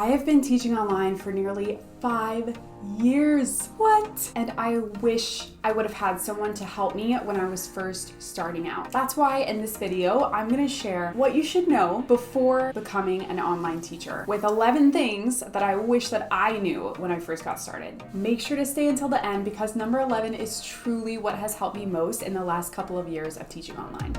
I have been teaching online for nearly 5 years. What? And I wish I would have had someone to help me when I was first starting out. That's why in this video, I'm gonna share what you should know before becoming an online teacher with 11 things that I wish that I knew when I first got started. Make sure to stay until the end because number 11 is truly what has helped me most in the last couple of years of teaching online.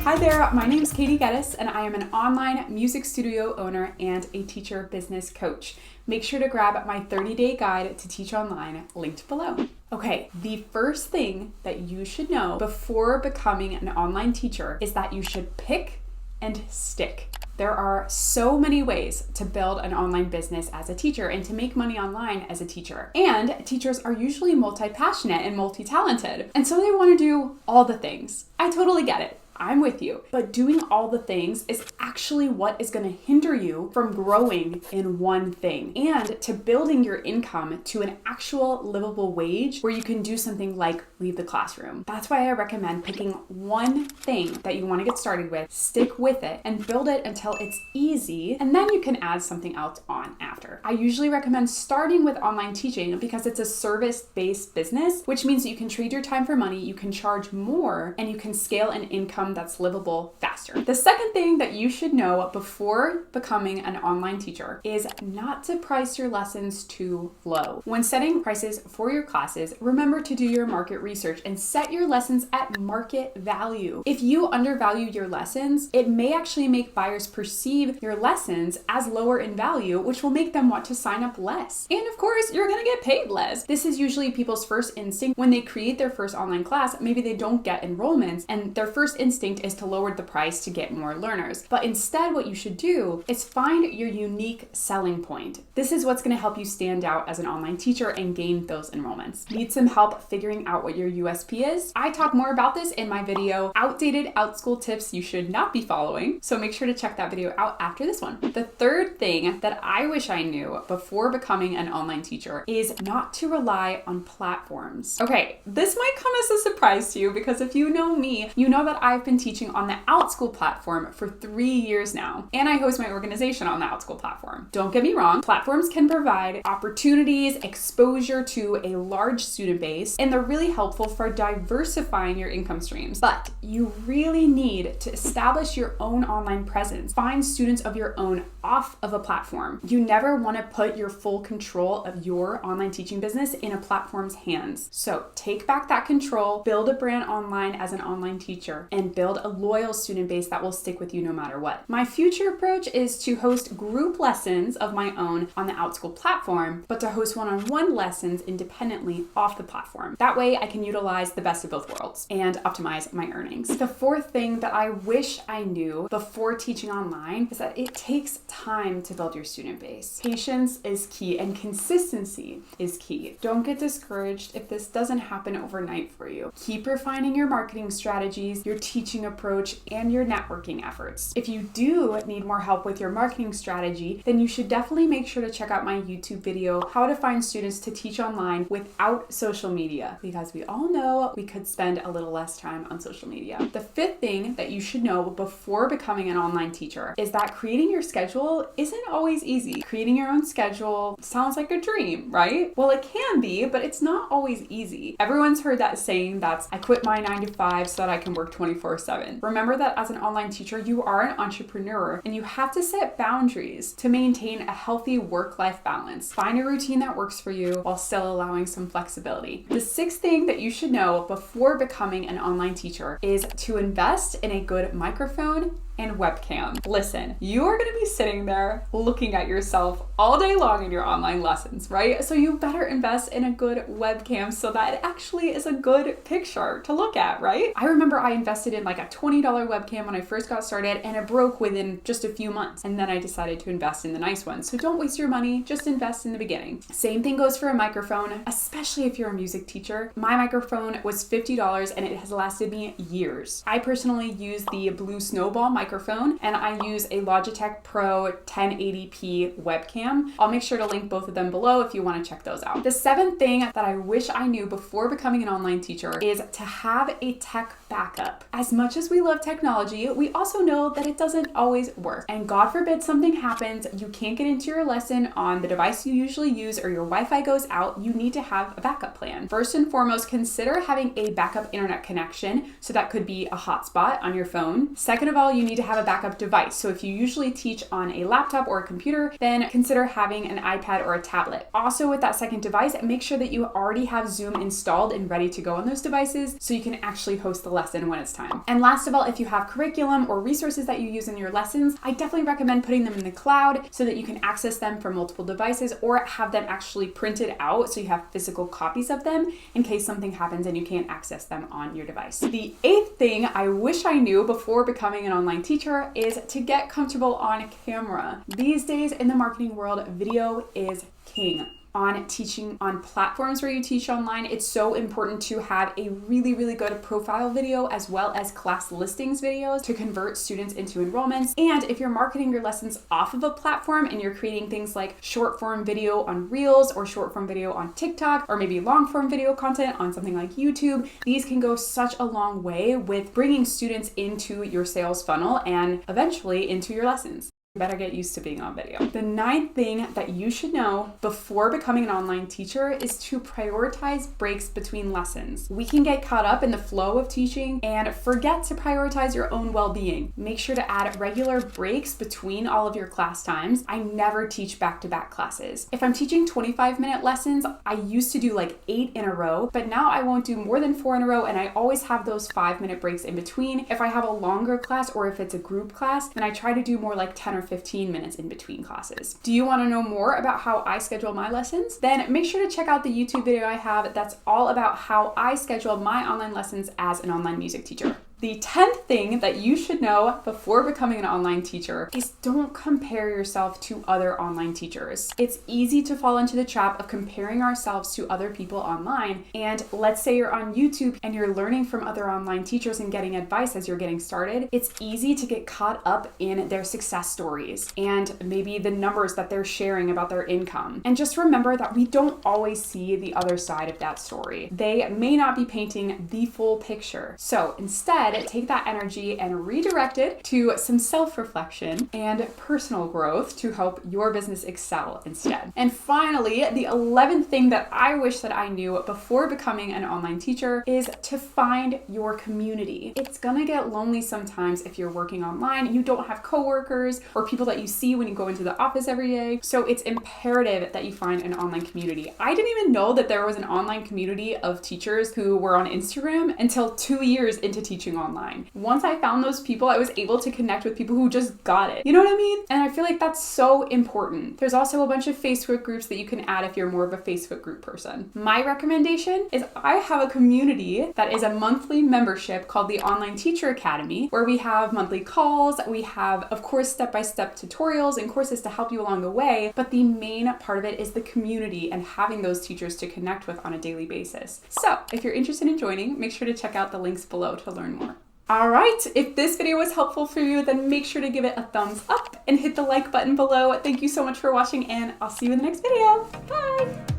Hi there, my name is Katie Geddes and I am an online music studio owner and a teacher business coach. Make sure to grab my 30-day guide to teach online linked below. Okay, the first thing that you should know before becoming an online teacher is that you should pick and stick. There are so many ways to build an online business as a teacher and to make money online as a teacher. And teachers are usually multi-passionate and multi-talented. And so they want to do all the things. I totally get it. I'm with you. But doing all the things is actually what is going to hinder you from growing in one thing and to building your income to an actual livable wage where you can do something like leave the classroom. That's why I recommend picking one thing that you want to get started with, stick with it, and build it until it's easy, and then you can add something else on after. I usually recommend starting with online teaching because it's a service-based business, which means that you can trade your time for money, you can charge more, and you can scale an income that's livable faster. The second thing that you should know before becoming an online teacher is not to price your lessons too low. When setting prices for your classes, remember to do your market research and set your lessons at market value. If you undervalue your lessons, it may actually make buyers perceive your lessons as lower in value, which will make them want to sign up less. And of course, you're gonna get paid less. This is usually people's first instinct when they create their first online class. Maybe they don't get enrollments and their first instinct is to lower the price to get more learners. But instead, what you should do is find your unique selling point. This is what's going to help you stand out as an online teacher and gain those enrollments. Need some help figuring out what your USP is? I talk more about this in my video, Outdated Outschool Tips You Should Not Be Following. So make sure to check that video out after this one. The third thing that I wish I knew before becoming an online teacher is not to rely on platforms. Okay, this might come as a surprise to you because if you know me, you know that I've been teaching on the Outschool platform for 3 years now, and I host my organization on the Outschool platform. Don't get me wrong, platforms can provide opportunities, exposure to a large student base, and they're really helpful for diversifying your income streams. But you really need to establish your own online presence. Find students of your own off of a platform. You never want to put your full control of your online teaching business in a platform's hands. So take back that control, build a brand online as an online teacher, and build a loyal student base that will stick with you no matter what. My future approach is to host group lessons of my own on the Outschool platform, but to host one-on-one lessons independently off the platform. That way I can utilize the best of both worlds and optimize my earnings. The fourth thing that I wish I knew before teaching online is that it takes time to build your student base. Patience is key and consistency is key. Don't get discouraged if this doesn't happen overnight for you. Keep refining your marketing strategies, your teaching approach, and your networking efforts. If you do need more help with your marketing strategy, then you should definitely make sure to check out my YouTube video, How to Find Students to Teach Online Without Social Media, because we all know we could spend a little less time on social media. The fifth thing that you should know before becoming an online teacher is that creating your schedule isn't always easy. Creating your own schedule sounds like a dream, right? Well, it can be, but it's not always easy. Everyone's heard that saying that's, I quit my 9 to 5 so that I can work 24/7. Remember that as an online teacher, you are an entrepreneur and you have to set boundaries to maintain a healthy work-life balance. Find a routine that works for you while still allowing some flexibility. The sixth thing that you should know before becoming an online teacher is to invest in a good microphone and webcam. Listen, you are gonna be sitting there looking at yourself all day long in your online lessons, right? So you better invest in a good webcam so that it actually is a good picture to look at, right? I remember I invested in like a $20 webcam when I first got started and it broke within just a few months. And then I decided to invest in the nice ones. So don't waste your money, just invest in the beginning. Same thing goes for a microphone, especially if you're a music teacher. My microphone was $50 and it has lasted me years. I personally use the Blue Snowball microphone and I use a Logitech Pro 1080p webcam. I'll make sure to link both of them below if you want to check those out. The seventh thing that I wish I knew before becoming an online teacher is to have a tech backup. As much as we love technology, we also know that it doesn't always work. And God forbid something happens, you can't get into your lesson on the device you usually use, or your Wi-Fi goes out, you need to have a backup plan. First and foremost, consider having a backup internet connection. So that could be a hotspot on your phone. Second of all, you need to have a backup device. So if you usually teach on a laptop or a computer, then consider having an iPad or a tablet. Also with that second device, make sure that you already have Zoom installed and ready to go on those devices so you can actually host the lesson when it's time. And last of all, if you have curriculum or resources that you use in your lessons, I definitely recommend putting them in the cloud so that you can access them from multiple devices, or have them actually printed out so you have physical copies of them in case something happens and you can't access them on your device. The 8th thing I wish I knew before becoming an online teacher is to get comfortable on camera. These days in the marketing world, video is king. On teaching on platforms where you teach online, it's so important to have a really, really good profile video as well as class listings videos to convert students into enrollments. And if you're marketing your lessons off of a platform and you're creating things like short form video on Reels or short form video on TikTok, or maybe long form video content on something like YouTube, these can go such a long way with bringing students into your sales funnel and eventually into your lessons. You better get used to being on video. The 9th thing that you should know before becoming an online teacher is to prioritize breaks between lessons. We can get caught up in the flow of teaching and forget to prioritize your own well-being. Make sure to add regular breaks between all of your class times. I never teach back-to-back classes. If I'm teaching 25-minute lessons, I used to do like 8 in a row, but now I won't do more than 4 in a row, and I always have those 5-minute breaks in between. If I have a longer class or if it's a group class, then I try to do more like 10 or 15 minutes in between classes. Do you want to know more about how I schedule my lessons? Then make sure to check out the YouTube video I have that's all about how I schedule my online lessons as an online music teacher. The 10th thing that you should know before becoming an online teacher is don't compare yourself to other online teachers. It's easy to fall into the trap of comparing ourselves to other people online. And let's say you're on YouTube and you're learning from other online teachers and getting advice as you're getting started. It's easy to get caught up in their success stories and maybe the numbers that they're sharing about their income. And just remember that we don't always see the other side of that story. They may not be painting the full picture. So instead, take that energy and redirect it to some self-reflection and personal growth to help your business excel instead. And finally, the 11th thing that I wish that I knew before becoming an online teacher is to find your community. It's gonna get lonely sometimes if you're working online. You don't have coworkers or people that you see when you go into the office every day. So it's imperative that you find an online community. I didn't even know that there was an online community of teachers who were on Instagram until 2 years into teaching online. Once I found those people, I was able to connect with people who just got it. You know what I mean? And I feel like that's so important. There's also a bunch of Facebook groups that you can add if you're more of a Facebook group person. My recommendation is I have a community that is a monthly membership called the Online Teacher Academy, where we have monthly calls. We have, of course, step-by-step tutorials and courses to help you along the way. But the main part of it is the community and having those teachers to connect with on a daily basis. So if you're interested in joining, make sure to check out the links below to learn more. All right, if this video was helpful for you, then make sure to give it a thumbs up and hit the like button below. Thank you so much for watching, and I'll see you in the next video. Bye.